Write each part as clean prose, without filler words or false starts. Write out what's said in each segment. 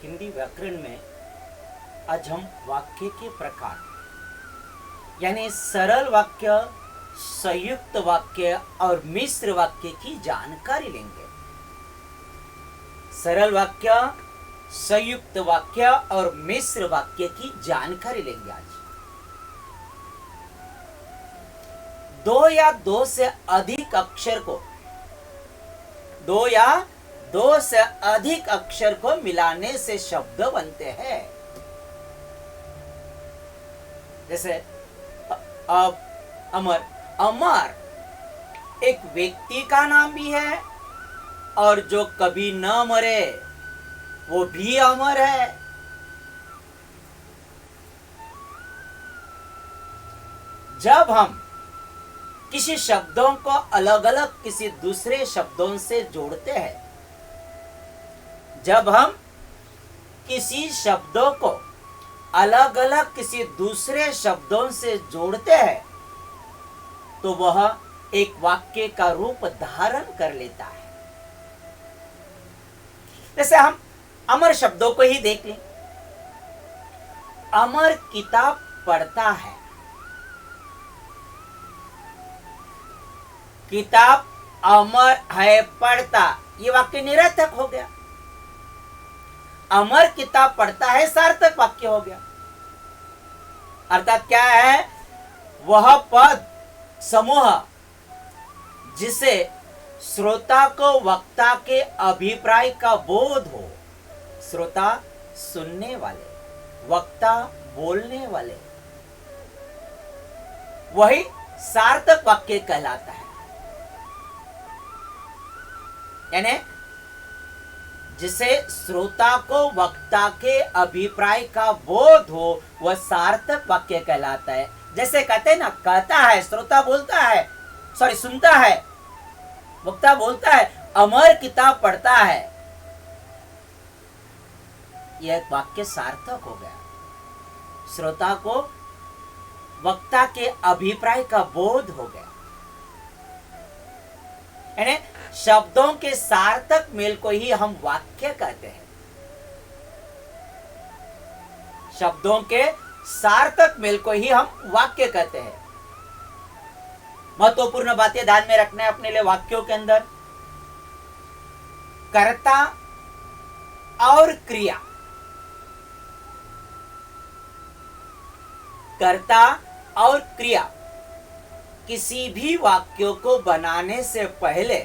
हिंदी व्याकरण में आज हम वाक्य के प्रकार यानी सरल वाक्य, संयुक्त वाक्य और मिश्र वाक्य की जानकारी लेंगे। सरल वाक्य, संयुक्त वाक्य और मिश्र वाक्य की जानकारी लेंगे आज। दो या दो से अधिक अक्षर को मिलाने से शब्द बनते हैं। जैसे अमर, अमर एक व्यक्ति का नाम भी है और जो कभी न मरे वो भी अमर है। जब हम किसी शब्दों को अलग अलग किसी दूसरे शब्दों से जोड़ते हैं, जब हम किसी शब्दों को अलग अलग किसी दूसरे शब्दों से जोड़ते हैं तो वह एक वाक्य का रूप धारण कर लेता है। जैसे हम अमर शब्दों को ही देख लें। अमर किताब पढ़ता है, किताब अमर है पढ़ता, ये वाक्य निरर्थक हो गया। अमर किताब पढ़ता है सार्थक वाक्य हो गया। अर्थात क्या है? वह पद समूह जिसे श्रोता को वक्ता के अभिप्राय का बोध हो, श्रोता सुनने वाले, वक्ता बोलने वाले, वही सार्थक वाक्य कहलाता है। यानी जिसे श्रोता को वक्ता के अभिप्राय का बोध हो वह सार्थक वाक्य कहलाता है। जैसे कहते हैं ना, कहता है, श्रोता बोलता है, सुनता है, वक्ता बोलता है, अमर किताब पढ़ता है, यह वाक्य सार्थक हो गया। श्रोता को वक्ता के अभिप्राय का बोध हो गया। यानी शब्दों के सार्थक मेल को ही हम वाक्य कहते हैं। शब्दों के सार्थक मेल को ही हम वाक्य कहते हैं। महत्वपूर्ण बातें ध्यान में रखना है अपने लिए वाक्यों के अंदर। कर्ता और क्रिया, कर्ता और क्रिया किसी भी वाक्यों को बनाने से पहले,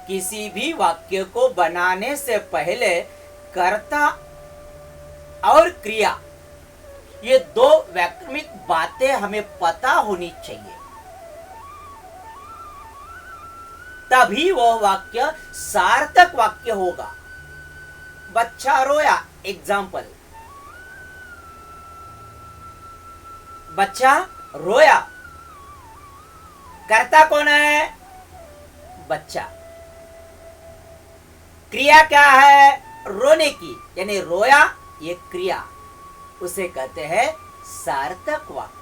किसी भी वाक्य को बनाने से पहले कर्ता और क्रिया ये दो व्याकरणिक बातें हमें पता होनी चाहिए, तभी वह वाक्य सार्थक वाक्य होगा। बच्चा रोया, एग्जाम्पल, बच्चा रोया, कर्ता कौन है? बच्चा। क्रिया क्या है? रोने की, यानी रोया, ये क्रिया, उसे कहते हैं सार्थक वाक्य।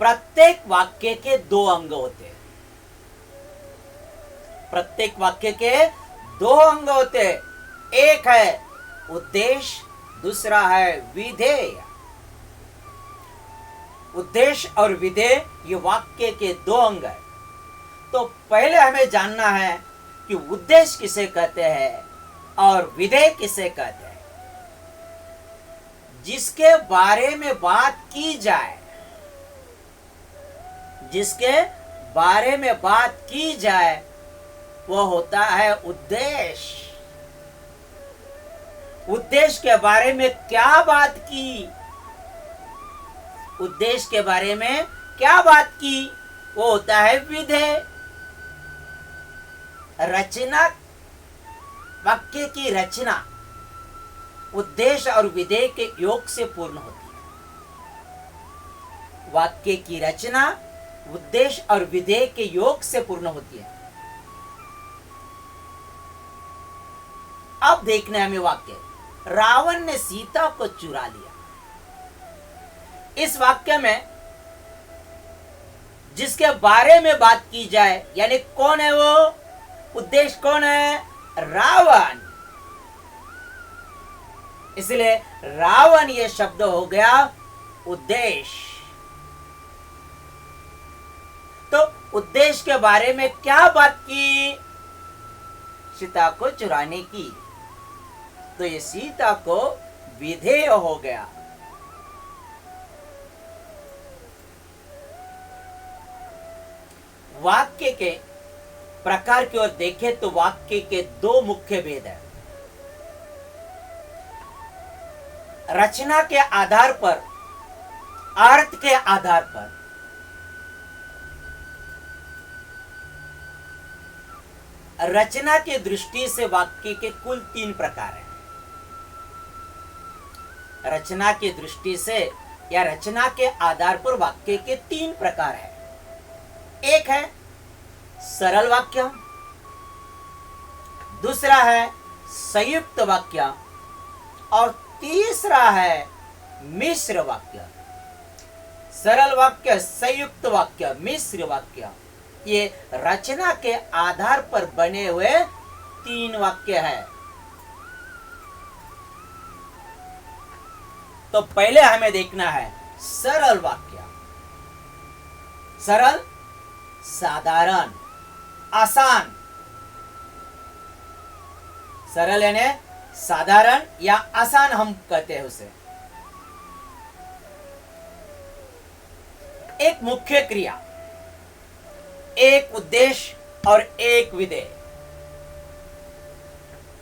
प्रत्येक वाक्य के दो अंग होते हैं। प्रत्येक वाक्य के दो अंग होते हैं। एक है उद्देश्य, दूसरा है विधेय। उद्देश्य और विधेय ये वाक्य के दो अंग हैं। तो पहले हमें जानना है कि उद्देश्य किसे कहते हैं और विधेय किसे कहते हैं। जिसके बारे में बात की जाए, जिसके बारे में बात की जाए वो होता है उद्देश्य। उद्देश्य के बारे में क्या बात की, उद्देश्य के बारे में क्या बात की, वो होता है विधेय। रचना, वाक्य की रचना उद्देश्य और विधेय के योग से पूर्ण होती है। वाक्य की रचना उद्देश्य और विधेय के योग से पूर्ण होती है। अब देखना है हमें वाक्य, रावण ने सीता को चुरा लिया। इस वाक्य में जिसके बारे में बात की जाए, यानी कौन है वो? उद्देश्य कौन है? रावण। इसलिए रावण ये शब्द हो गया उद्देश्य। तो उद्देश्य के बारे में क्या बात की? सीता को चुराने की। तो ये सीता को विधेय हो गया। वाक्य के प्रकार की ओर देखें तो वाक्य के दो मुख्य भेद हैं। रचना के आधार पर, अर्थ के आधार पर। रचना की दृष्टि से वाक्य के कुल 3 प्रकार हैं। रचना की दृष्टि से या रचना के आधार पर वाक्य के 3 प्रकार हैं। एक है सरल वाक्य, दूसरा है संयुक्त वाक्य और तीसरा है मिश्र वाक्य। सरल वाक्य, संयुक्त वाक्य, मिश्र वाक्य, ये रचना के आधार पर बने हुए 3 वाक्य है। तो पहले हमें देखना है सरल वाक्य। सरल, साधारण, आसान। सरल यानी साधारण या आसान हम कहते हैं उसे। एक मुख्य क्रिया, एक उद्देश्य और एक विधेय।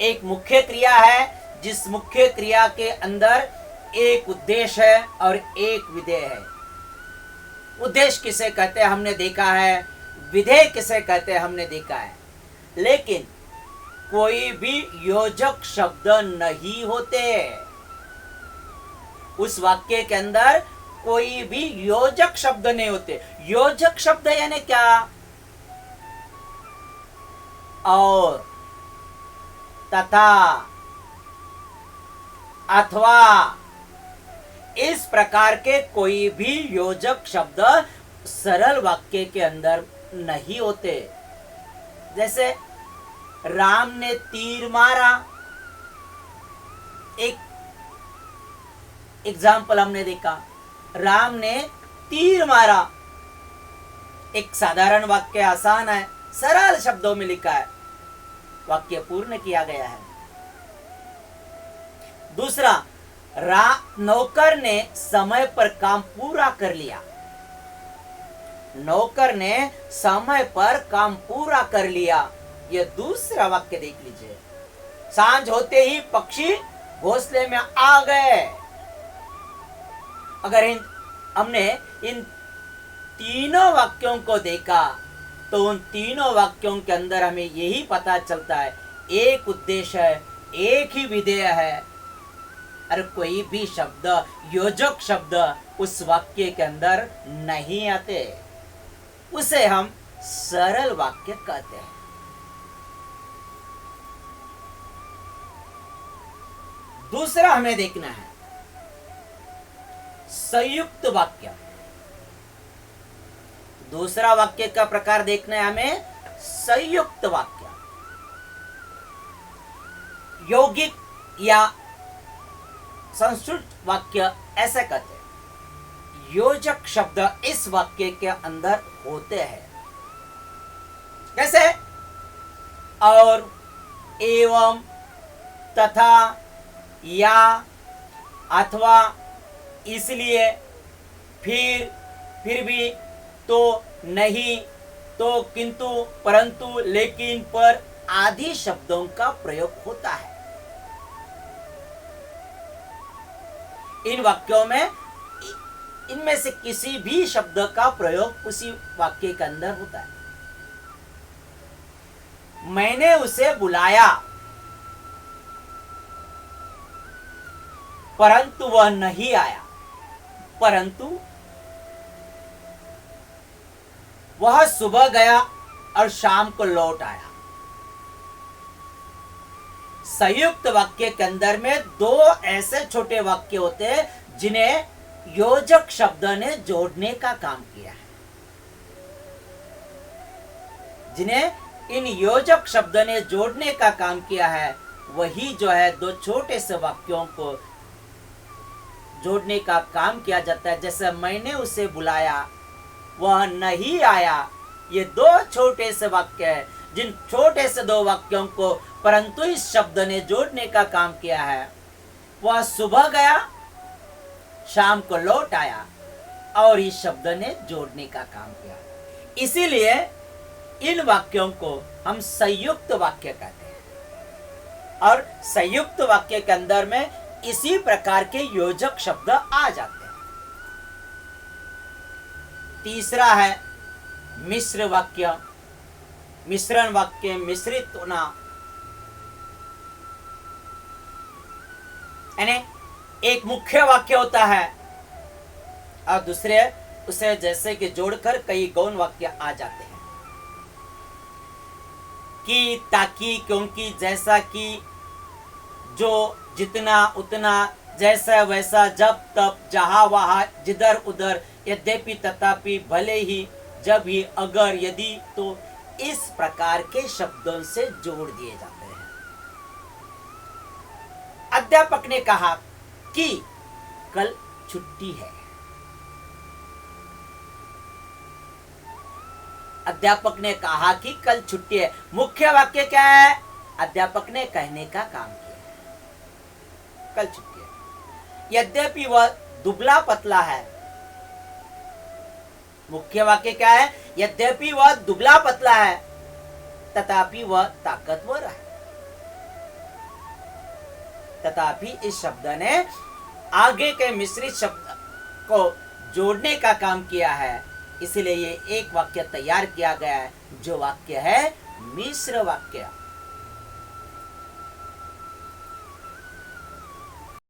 एक मुख्य क्रिया है जिस मुख्य क्रिया के अंदर एक उद्देश्य है और एक विधेय है। उद्देश्य किसे कहते हैं हमने देखा है, विधेय किसे कहते हैं हमने देखा है। लेकिन कोई भी योजक शब्द नहीं होते उस वाक्य के अंदर। कोई भी योजक शब्द नहीं होते। योजक शब्द यानी क्या? और, तथा, अथवा, इस प्रकार के कोई भी योजक शब्द सरल वाक्य के अंदर नहीं होते। जैसे राम ने तीर मारा, एक एग्जाम्पल हमने देखा। राम ने तीर मारा, एक साधारण वाक्य, आसान है, सरल शब्दों में लिखा है, वाक्य पूर्ण किया गया है। दूसरा, नौकर ने समय पर काम पूरा कर लिया। नौकर ने समय पर काम पूरा कर लिया, यह दूसरा वाक्य देख लीजिए। सांझ होते ही पक्षी घोंसले में आ गए। अगर हमने इन तीनों वाक्यों को देखा तो उन तीनों वाक्यों के अंदर हमें यही पता चलता है, एक उद्देश्य है, एक ही विधेय है। और कोई भी शब्द, योजक शब्द उस वाक्य के अंदर नहीं आते। उसे हम सरल वाक्य कहते हैं। दूसरा हमें देखना है संयुक्त वाक्य। दूसरा वाक्य का प्रकार देखना है हमें संयुक्त वाक्य। यौगिक या संस्कृत वाक्य ऐसे कहते हैं। योजक शब्द इस वाक्य के अंदर होते हैं। कैसे? और, एवं, तथा, या, अथवा, इसलिए, फिर भी, तो, नहीं, तो, किंतु, परंतु, लेकिन, पर आदि शब्दों का प्रयोग होता है। इन वाक्यों में इनमें से किसी भी शब्द का प्रयोग उसी वाक्य के अंदर होता है। मैंने उसे बुलाया परंतु वह नहीं आया। परंतु वह सुबह गया और शाम को लौट आया। संयुक्त वाक्य के अंदर में दो ऐसे छोटे वाक्य होते हैं जिन्हें योजक शब्द ने जोड़ने का काम किया है, जिन्हें इन योजक शब्द ने जोड़ने का काम किया है, वही जो है दो छोटे से वाक्यों को जोड़ने का काम किया जाता है। जैसे मैंने उसे बुलाया, वह नहीं आया, ये दो छोटे से वाक्य है, जिन छोटे से दो वाक्यों को परंतु इस शब्द ने जोड़ने का काम किया है। वह सुबह गया, शाम को लौट आया, और इस शब्द ने जोड़ने का काम किया। इसीलिए इन वाक्यों को हम संयुक्त वाक्य कहते हैं, और संयुक्त वाक्य के अंदर में इसी प्रकार के योजक शब्द आ जाते हैं। तीसरा है मिश्र वाक्य, मिश्रण वाक्य, मिश्रित होना, यानी एक मुख्य वाक्य होता है और दूसरे उसे जैसे कि जोड़कर कई गौण वाक्य आ जाते हैं। कि, ताकि, क्योंकि, जैसा कि, जो, जितना, उतना, जैसा वैसा, जब तब, जहां वहां, जिधर उधर, यद्यपि, तथापि, भले ही, जब ही, अगर, यदि, तो इस प्रकार के शब्दों से जोड़ दिए जाते हैं। अध्यापक ने कहा कि कल छुट्टी है। अध्यापक ने कहा कि कल छुट्टी है। मुख्य वाक्य क्या है? अध्यापक ने कहने का काम किया है, कल छुट्टी है। यद्यपि वह दुबला पतला है। मुख्य वाक्य क्या है? यद्यपि वह दुबला पतला है, तथापि वह ताकतवर है। तथापि इस शब्द ने आगे के मिश्रित शब्द को जोड़ने का काम किया है, इसलिए ये एक वाक्य तैयार किया गया है, जो वाक्य है मिश्र वाक्य।